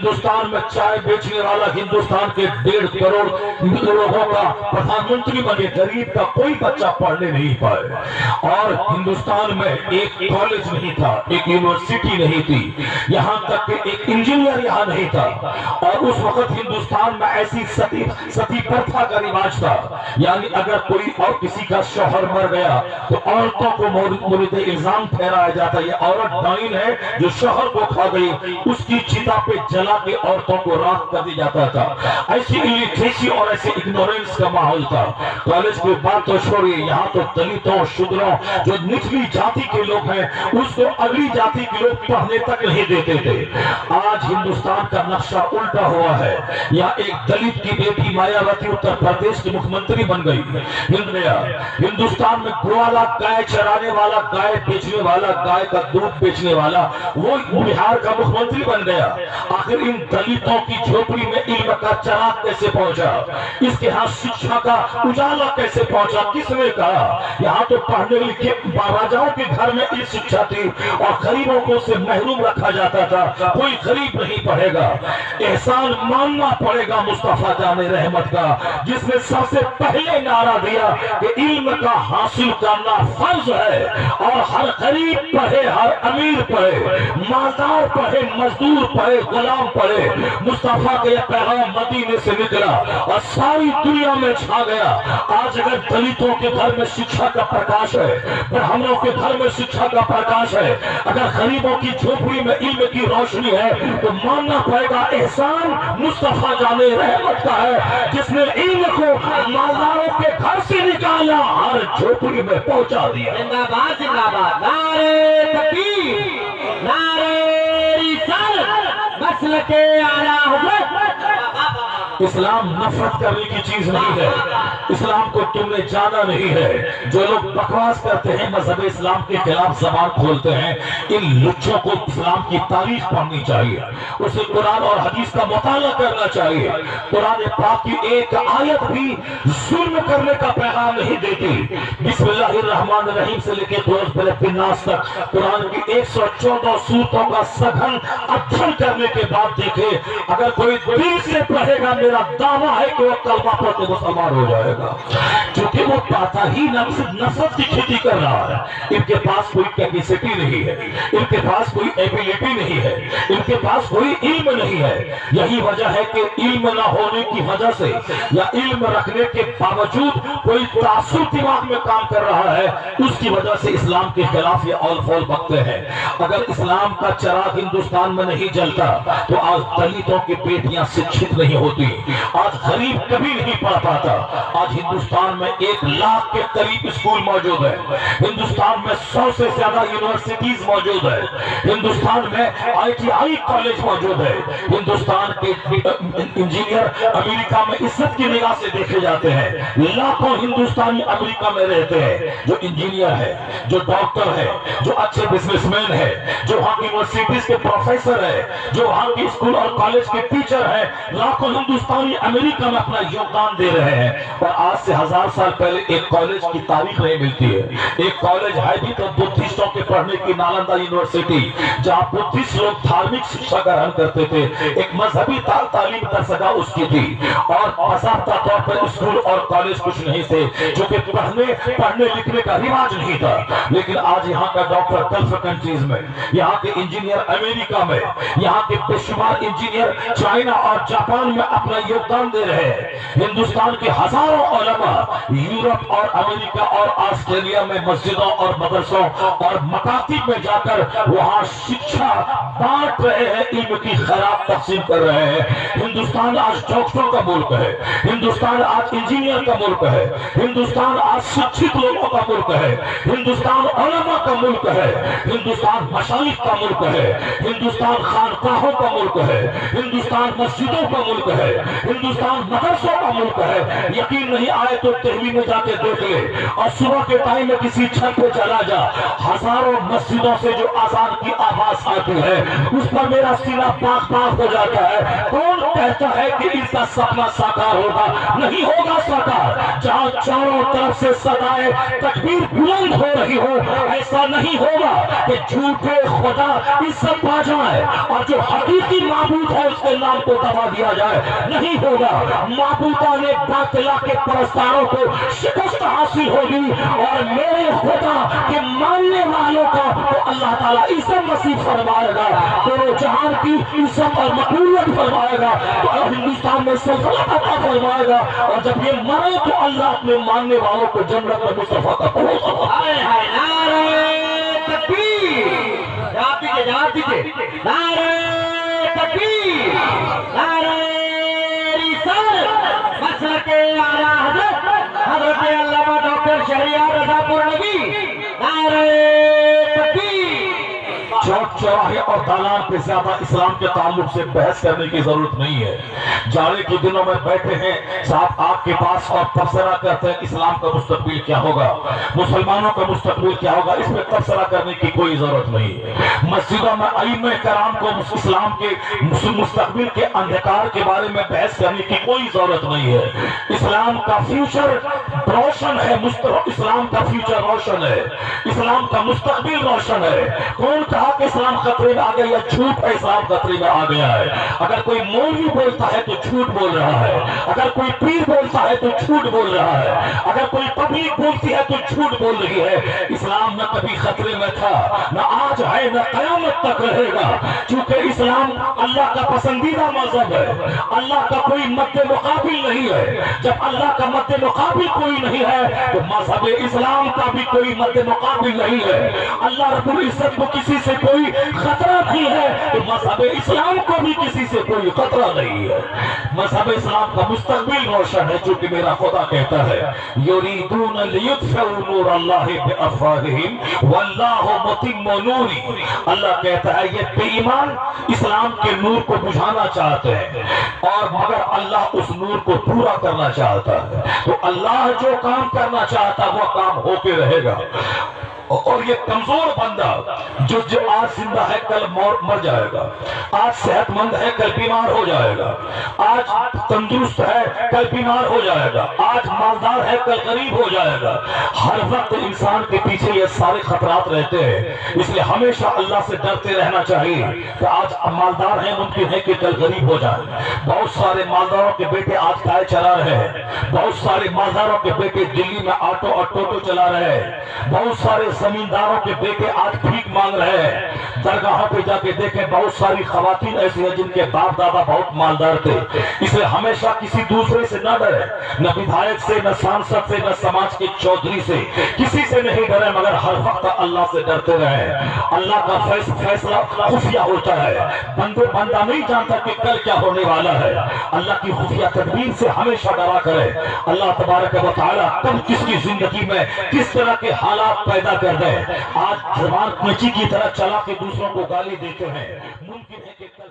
हिंदुस्तान में चाय बेचने वाला हिंदुस्तान के 1.5 करोड़ लोगों का प्रधानमंत्री बने, गरीब का कोई बच्चा पढ़ने नहीं पाए। और हिंदुस्तान में एक कॉलेज नहीं था, एक यूनिवर्सिटी नहीं थी, यहाँ तक कि एक इंजीनियर यहाँ नहीं था। और उस वक्त हिंदुस्तान में ऐसी सती प्रथा का रिवाज था, यानी अगर कोई और किसी का शौहर मर गया तो औरतों को मुरीद इल्जाम ठहराया जाता, ये औरत डाइन है जो शौहर को खा गई, उसकी चिता पे जला के औरतों को राख कर दिया जाता था। ऐसी इलिटरेसी और ऐसे इग्नोरेंस का माहौल था। कॉलेज की बात तो छोड़िए, यहाँ तो दलितों, शूद्रों, जो निचली जाति के लोग हैं, उसको अगली जाति के लोग पढ़ने तक नहीं देते थे। आज हिंदुस्तान का नक्शा उल्टा हुआ है। यहाँ एक दलित की बेटी मायावती उत्तर प्रदेश की मुख्यमंत्री बन गई। हिंदुस्तान में ग्वाला, गाय चराने वाला, गाय बेचने वाला, गाय का दूध बेचने वाला, वो बिहार का मुख्यमंत्री बन गया। आखिर इन दलितों की झोपड़ी में इल्म का चराग कैसे पहुंचा? इसके यहाँ शिक्षा का उजाला कैसे पहुंचा? किसने कहा? यहाँ तो पढ़ने लिखे राजाओं के घर में इस शिक्षा थी और गरीबों को से महरूम रखा जाता था। कोई गरीब नहीं पढ़ेगा। एहसान मानना पड़ेगा मुस्तफा जाने रहमत का, जिसने सबसे पहले नारा दिया कि इल्म का हासिल करना फर्ज है और हर गरीब पढ़े, हर अमीर पढ़े, मालदार पढ़े, मजदूर पढ़े, गुलाम पढ़े। मुस्तफा का यह पैगाम मदीने से निकला और सारी दुनिया में छा गया। आज अगर दलितों के घर में शिक्षा का प्रकाश है, ब्राह्मणों के घर में शिक्षा का प्रकाश है, अगर गरीबों की झोपड़ी में इल्म की रोशनी है, तो मानना पड़ेगा एहसान मुस्तफा जाने रहमत का है, जिसने इल्म को मालदारों के घर से निकाला, हर झोपड़ी में पहुंचा दिया। जिंदाबाद जिंदाबाद, नारे तकबीर, नारे रिसालत, मसल के आला हुज़ूर। इस्लाम नफरत करने की चीज नहीं है। इस्लाम को तुमने जाना नहीं है। जो लोग बकवास करते हैं, मजहब इस्लाम के खिलाफ जबान खोलते हैं, इन लुच्चों को इस्लाम की तारीख पढ़नी चाहिए, उसे कुरान और हदीस का मुताला करना चाहिए। कुरान पाक की एक आयत भी जुल्म करने का पैगाम नहीं देती। बिस्मिल्लाहिर्रहमानिर्रहीम से लेकर बिन्नास तक कुरान की 114 सूरतों का सघन अध्ययन करने के बाद देखे, अगर कोई दिल से पढ़ेगा, मेरा दावा है कि वो कलमा पढ़ के मुसलमान हो जाएगा। क्योंकि वो पाता ही नफरत की खेती कर रहा है। इनके पास कोई कैपेसिटी नहीं है, इनके पास कोई एबिलिटी नहीं है, इनके पास कोई इल्म नहीं है। यही वजह है कि इल्म न होने की वजह से या इल्म रखने के बावजूद कोई तासुब दिमाग में काम कर रहा है, उसकी वजह से इस्लाम के खिलाफ ये ऑल फॉल बकते हैं। अगर इस्लाम का चराग हिंदुस्तान में नहीं जलता तो आज दलितों की बेटियां शिक्षित नहीं होती, आज गरीब कभी नहीं पढ़ पाता। आज हिंदुस्तान में 1 लाख के करीब स्कूल मौजूद है, हिंदुस्तान में 100 से ज्यादा यूनिवर्सिटीज मौजूद है, हिंदुस्तान में ITI कॉलेज मौजूद है, हिंदुस्तान के इंजीनियर अमेरिका में इज्जत की निगाह से देखे जाते हैं। लाखों हिंदुस्तानी अमेरिका में रहते हैं, जो इंजीनियर है, जो डॉक्टर है, जो अच्छे बिजनेसमैन है, जो वहां की यूनिवर्सिटीज के प्रोफेसर है, जो वहां की स्कूल और कॉलेज के टीचर है। लाखों हिंदुस्तानी अमेरिका में अपना योगदान दे रहे हैं। और आज से 1000 साल पहले एक कॉलेज की तारीख नहीं मिलती है। एक कॉलेज है भी तो बुद्धिस्टों के पढ़ने की, नालंदा यूनिवर्सिटी, जहां बुद्धिस्ट लोग धार्मिक शिक्षा ग्रहण करते थे, एक मजहबी तालीम कर सका उसकी थी। और बाकायदा तौर पर स्कूल और कॉलेज कुछ नहीं थे, जो कि पढ़ने लिखने का रिवाज नहीं था। लेकिन आज यहाँ का डॉक्टर गल्फ कंट्रीज में, यहाँ के इंजीनियर अमेरिका में, यहाँ के बेशुमार इंजीनियर चाइना और जापान में अपना योगदान दे रहे हैं। हिंदुस्तान के हजारों उलमा यूरोप और अमेरिका और ऑस्ट्रेलिया में मस्जिदों और मदरसों और मकातिब में जाकर वहां शिक्षा बांट रहे हैं, इल्म की खैरात तकसीम कर रहे हैं। हिंदुस्तान आज डॉक्टरों का मुल्क है, हिंदुस्तान आज इंजीनियर का मुल्क है, हिंदुस्तान आज शिक्षित लोगों का मुल्क है, हिंदुस्तान उलमा का मुल्क है, हिंदुस्तान मशाइख का मुल्क है, हिंदुस्तान खानकाहों का मुल्क है, हिंदुस्तान मस्जिदों का मुल्क है, हिंदुस्तान मदरसों का मुल्क है। यकीन نہیں آئے تو دہلی میں جا کے دیکھ لے، اور صبح کے ٹائم میں کسی چھت پہ چلا جا، ہزاروں مسجدوں سے جو آزان کی آواز آتی ہے اس پر میرا سینہ پاک پاک ہو جاتا ہے۔ کون کہتا ہے کہ اس کا سپنا ساکار ہوگا؟ نہیں ہوگا ساکار۔ جہاں چاروں طرف سے صدائے تکبیر بلند ہو رہی ہو، ایسا نہیں ہوگا کہ جھوٹے خدا عزت پا جائے اور جو حقیقی معبود ہے اس کے نام کو دبا دیا جائے، نہیں ہوگا۔ معبودہ نے باطلا کے پرستاروں کو شکست حاصل ہوگی اور میرے خدا کے ماننے والوں کا تو اللہ تعالیٰ عزت نصیب فرمائے گا، دونوں جہان کی عزت اور مقبولیت فرمائے گا، اور ہندوستان میں سلطنت عطا فرمائے گا، اور جب یہ مرے تو اللہ اپنے ماننے والوں کو جنت میں مصطفیٰ کا نعرہ تکبیر، جواب دیجئے، نعرہ تکبیر، نعرہ رسالت، مسلک اعلیٰ حضرت علامہ ڈاکٹر شہریار رضا پورنوی، نعرہ تکبیر۔ چوک چوراہے اور دالان پہ زیادہ اسلام کے تعلق سے بحث کرنے کی ضرورت نہیں ہے۔ جاڑے کے دنوں میں بیٹھے ہیں صاحب آپ کے پاس اور تبصرہ کرتے ہیں اسلام کا مستقبل کیا ہوگا، مسلمانوں کا مستقبل کیا ہوگا، اس میں تبصرہ کرنے کی کوئی ضرورت نہیں ہے۔ مسجدوں میں ائمہ کرام کو اسلام کے مستقبل کے اندھکار کے بارے میں بحث کرنے کی کوئی ضرورت نہیں ہے۔ اسلام کا فیوچر روشن ہے، اسلام کا فیوچر روشن ہے، اسلام کا مستقبل روشن ہے۔ کون کہا کہ اسلام خطرے میں آ گیا؟ یا جھوٹ ہے اسلام خطرے میں آ گیا ہے؟ اگر کوئی مولوی بولتا ہے تو جھوٹ بول رہا ہے، اگر کوئی پیر بولتا ہے تو جھوٹ بول رہا ہے، اگر کوئی پبلک بولتی ہے تو جھوٹ بول رہی ہے۔ اسلام نہ کبھی خطرے میں تھا، نہ آج ہے، نہ قیامت تک رہے گا، کیونکہ اسلام اللہ کا پسندیدہ مذہب ہے، اللہ کا کوئی مد مقابل نہیں ہے۔ جب اللہ کا مد مقابل کوئی نہیں ہے تو مذہب اسلام کا بھی کوئی مد مقابل نہیں ہے۔ اللہ رب العزت کو کسی سے کوئی خطرہ نہیں ہے تو مذہب اسلام کو بھی کسی سے کوئی خطرہ نہیں ہے۔ مذہب اسلام کا مستقبل روشن ہے، چونکہ میرا خدا کہتا ہے یریدون لیطفئوا نور اللہ بافواہہم واللہ متم نورہ۔ اللہ کہتا ہے یہ بے ایمان اسلام کے نور کو بجھانا چاہتے ہیں اور مگر اللہ اس نور کو پورا کرنا چاہتا ہے۔ تو اللہ جو کام کرنا چاہتا وہ کام ہو کے رہے گا، اور یہ کمزور بندہ جو آج زندہ ہے کل مر جائے گا، آج صحت مند ہے کل بیمار ہو جائے گا، آج تندرست ہے کل بیمار ہو جائے گا، آج مالدار ہے کل غریب ہو جائے گا۔ ہر وقت انسان کے پیچھے یہ سارے خطرات رہتے ہیں، اس لیے ہمیشہ اللہ سے ڈرتے رہنا چاہیے کہ آج مالدار ہیں ممکن ہے کہ کل غریب ہو جائے۔ بہت سارے مالداروں کے بیٹے آج گائے چلا رہے ہیں، بہت سارے مالداروں کے بیٹے دلی میں آٹو اور ٹوٹو چلا رہے ہیں، بہت سارے زمینداروں کے بیٹے آج بھیک مانگ رہے ہیں۔ درگاہوں پہ جا کے دیکھیں بہت ساری خواتین ایسی ہیں جن کے باپ دادا بہت مالدار تھے۔ اس لیے ہمیشہ کسی دوسرے سے نہ ڈرے، نہ ودھایک سے، نہ سانسد سے، نہ سماج کے چودھری سے، کسی سے نہیں ڈرے، مگر ہر وقت اللہ سے ڈرتے رہے۔ اللہ کا فیصلہ خفیہ ہوتا ہے، بندہ نہیں جانتا کہ کل کیا ہونے والا ہے۔ اللہ کی خفیہ تدبیر سے ہمیشہ ڈرا کرے۔ اللہ تبارک و تعالیٰ کب کس کی زندگی میں کس طرح کے حالات پیدا کر دے۔ آج زبان کچی کی طرح چلا کے دوسروں کو گالی دیتے ہیں، ممکن ہے کہ کل